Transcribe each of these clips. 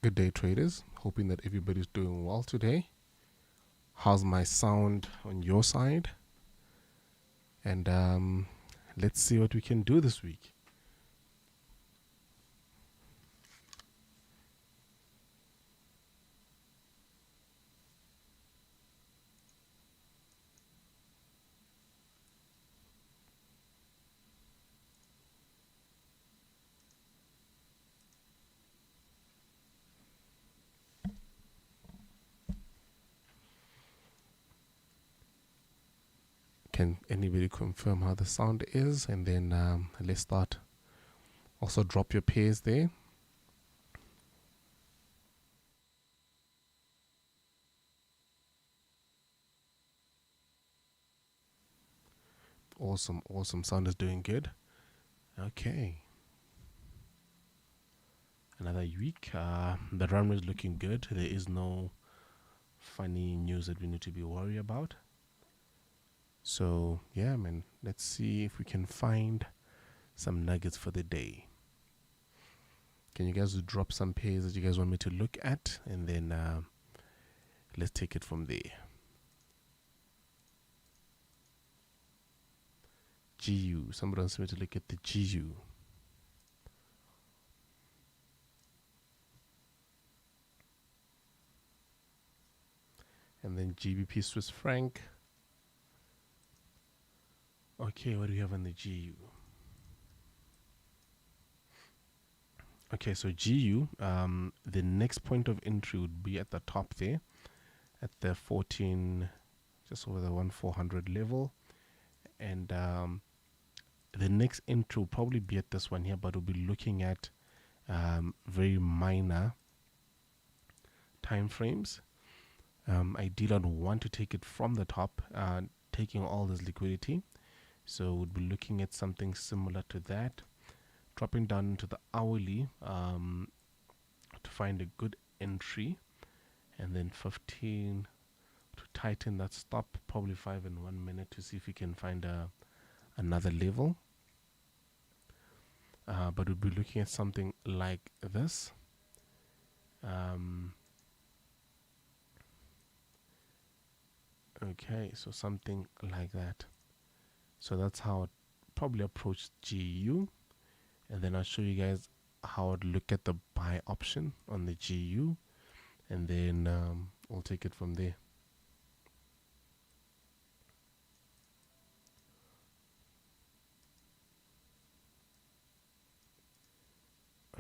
Good day, traders. Hoping that everybody's doing well today. How's my sound on your side? And let's see what we can do this week. Can anybody confirm how the sound is? And then let's start. Also, drop your pairs there. Awesome, awesome. Sound is doing good. Okay. Another week. The run is looking good. There is no funny news that we need to be worried about. So, yeah, man, let's see if we can find some nuggets for the day. Can you guys drop some pairs that you guys want me to look at? And then let's take it from there. GU. Somebody wants me to look at the GU. And then GBP Swiss franc. Okay, what do we have on the GU? Okay, so GU, the next point of entry would be at the top there, at the 14, just over the 1400 level. And the next entry will probably be at this one here, but we'll be looking at very minor time frames. Ideally, I'd want to take it from the top, taking all this liquidity. So we'll be looking at something similar to that. Dropping down into the hourly to find a good entry, and then 15 to tighten that stop, probably 5 in 1 minute to see if we can find another level. But we'll be looking at something like this. Okay, so something like that. So that's how I'd probably approach GU. And then I'll show you guys how I'd look at the buy option on the GU. And then we'll take it from there.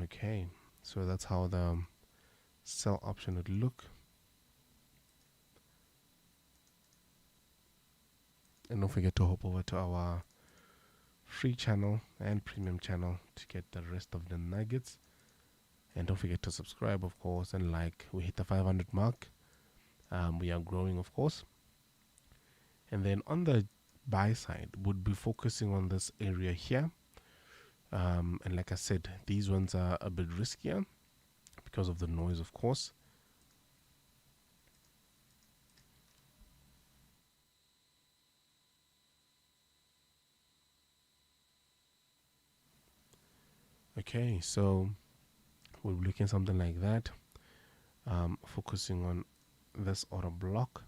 Okay, so that's how the sell option would look. And don't forget to hop over to our free channel and premium channel to get the rest of the nuggets. And don't forget to subscribe, of course, and like. We hit the 500 mark. We are growing, of course. And then on the buy side, would be focusing on this area here. And like I said, these ones are a bit riskier because of the noise, of course. Okay, so we'll be looking at something like that. Focusing on this order block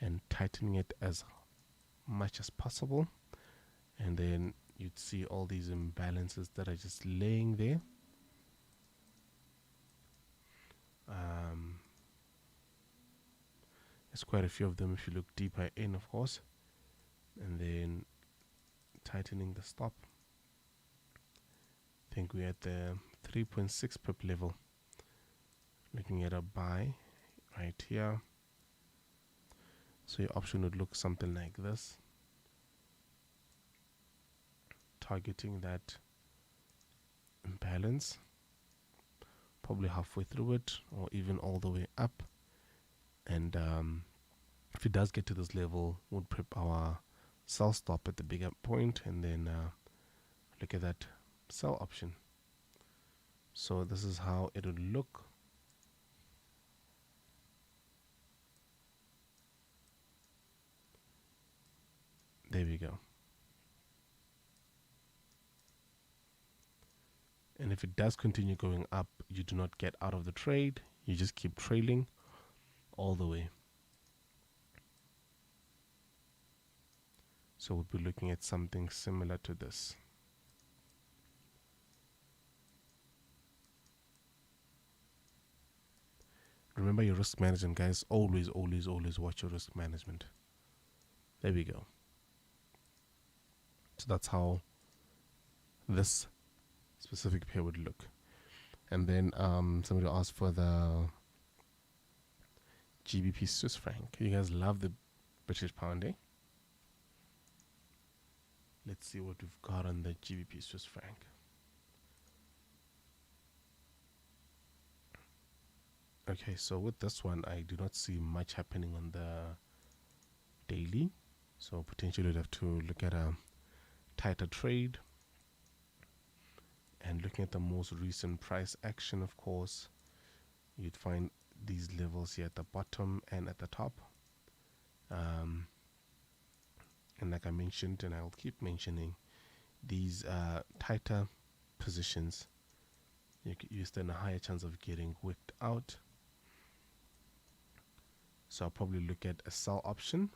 and tightening it as much as possible. And then you'd see all these imbalances that are just laying there. There's quite a few of them if you look deeper in, of course. And then tightening the stop. I think we're at the 3.6 pip level. Looking at a buy right here. So your option would look something like this. Targeting that imbalance. Probably halfway through it or even all the way up. And if it does get to this level, we'll prep our sell stop at the bigger point and then look at that sell option. So this is how it would look. There we go. And if it does continue going up, you do not get out of the trade. You just keep trailing all the way. So we'll be looking at something similar to this. Remember your risk management, guys. Always, always, always watch your risk management. There we go. So that's how this specific pair would look. And then somebody asked for the GBP Swiss franc. You guys love the British pound, eh? Let's see what we've got on the GBP Swiss franc. Okay, so with this one, I do not see much happening on the daily. So potentially we'd have to look at a tighter trade. And looking at the most recent price action, of course, you'd find these levels here at the bottom and at the top. And like I mentioned, and I'll keep mentioning, these tighter positions, you stand a higher chance of getting wicked out. So I'll probably look at a sell option.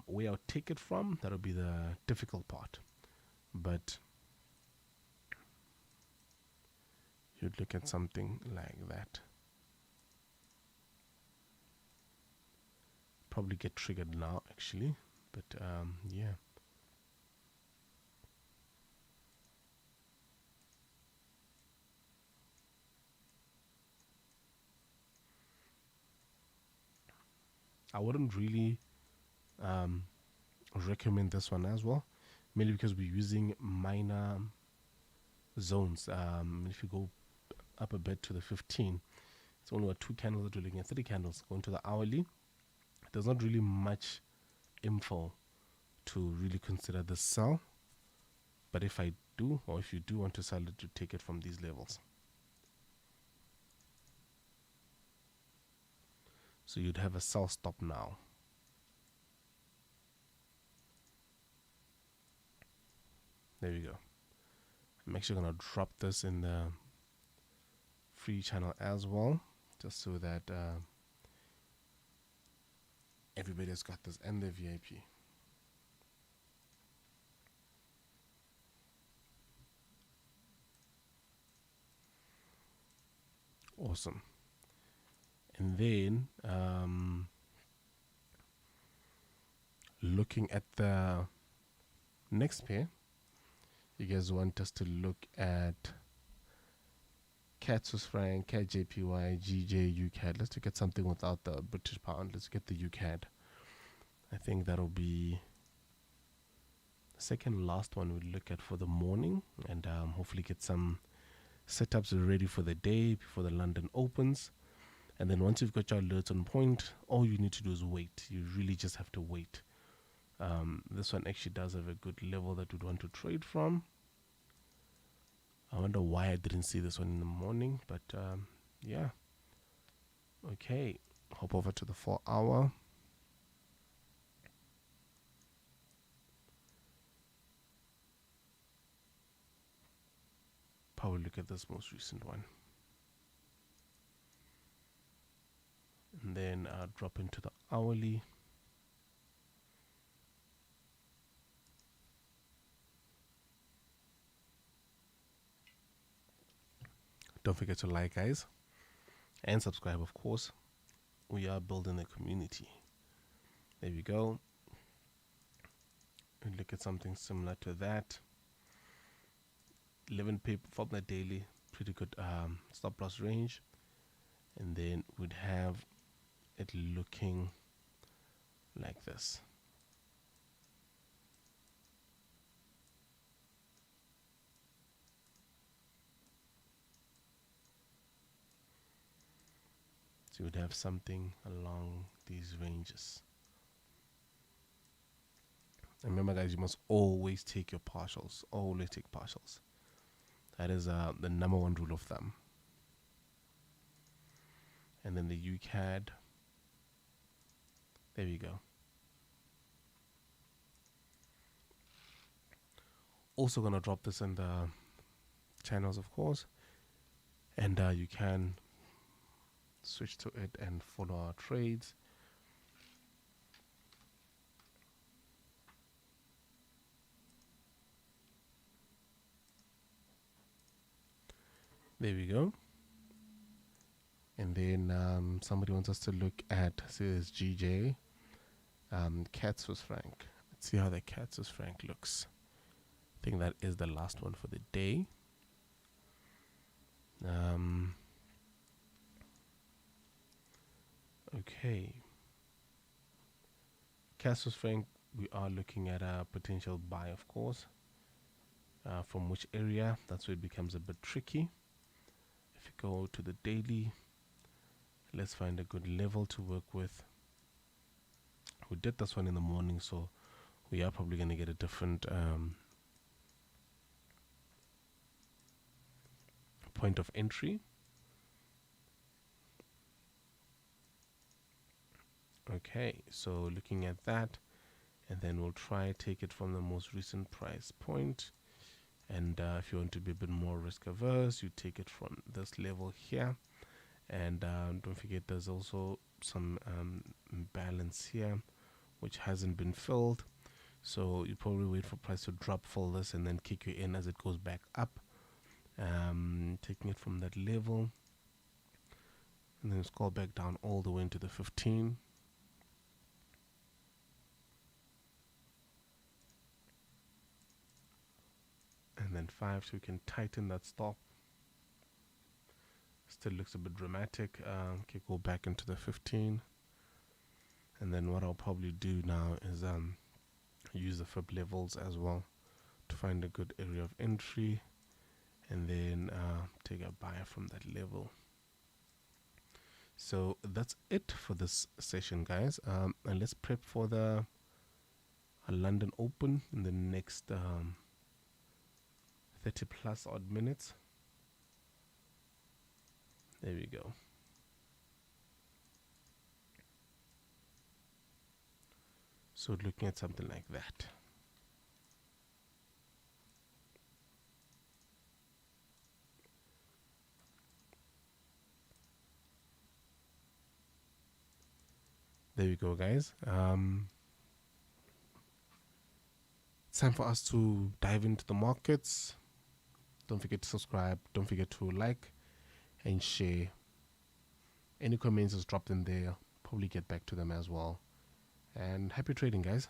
Where I'll take it from, that'll be the difficult part. But you'd look at something like that. Probably get triggered now, actually. But yeah. I wouldn't really recommend this one as well, mainly because we're using minor zones. If you go up a bit to the 15, it's only 2 candles that we're looking at. 3 candles going to the hourly. There's not really much info to really consider the sell, but if I do, or if you do want to sell it, to take it from these levels. So you'd have a sell stop now. There we go. I'm actually going to drop this in the free channel as well, just so that everybody has got this, and the VIP. Awesome. And then looking at the next pair, you guys want us to look at CAD Swiss franc, CAD JPY, GJ UCAD. Let's look at something without the British pound. Let's get the UCAD. I think that'll be the second last one we'll look at for the morning, and hopefully get some setups ready for the day before the London opens. And then once you've got your alerts on point, all you need to do is wait. You really just have to wait. This one actually does have a good level that we'd want to trade from. I wonder why I didn't see this one in the morning, but yeah. Okay, hop over to the 4 hour. Probably look at this most recent one. And then drop into the hourly. Don't forget to like, guys, and subscribe, of course. We are building a community. There we go. And look at something similar to that. 11 pip from the daily, pretty good stop loss range. And then we'd have it looking like this. So you would have something along these ranges. And remember, guys, you must always take your partials. Always take partials. That is the number one rule of thumb. And then the UCAD. There we go. Also gonna drop this in the channels, of course, and you can switch to it and follow our trades. There we go. And then somebody wants us to look at, says GJ, CAD Swiss franc. Let's see how the CAD Swiss franc looks. I think that is the last one for the day. Okay. CAD Swiss franc, we are looking at a potential buy, of course. From which area? That's where it becomes a bit tricky. If you go to the daily, let's find a good level to work with. We did this one in the morning, so we are probably going to get a different point of entry. Okay, so looking at that, and then we'll try take it from the most recent price point. And if you want to be a bit more risk averse, you take it from this level here. And don't forget, there's also some balance here which hasn't been filled, so you probably wait for price to drop, fill this, and then kick you in as it goes back up. Taking it from that level, and then scroll back down all the way into the 15. And then 5, so we can tighten that stop. Still looks a bit dramatic. Okay, go back into the 15. And then what I'll probably do now is use the fib levels as well to find a good area of entry, and then take a buy from that level. So that's it for this session, guys. And let's prep for the London Open in the next 30 plus odd minutes. There we go. So looking at something like that. There we go, guys. It's time for us to dive into the markets. Don't forget to subscribe. Don't forget to like and share. Any comments is dropped in there. Probably get back to them as well. And happy trading, guys.